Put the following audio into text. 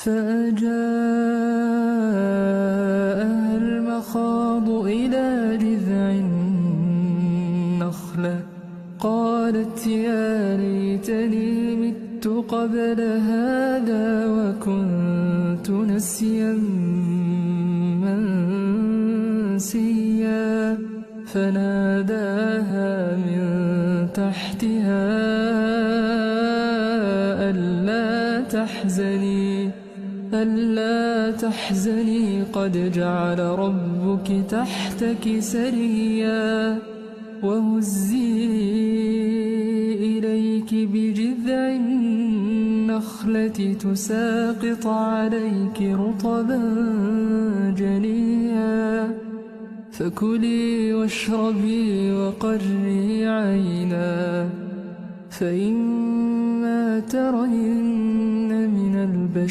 فأجاءها المخاض إلى جذع النخلة قالت يا ليتني مت قبل هذا وكنت نسيا منسيا فناداها من تحتها ألا تحزني قد جعل ربك تحتك سريا وهزي إليك بجذع النخلة تساقط عليك رطبا جنيا فكلي واشربي وقري عينا فإما ترين من البشر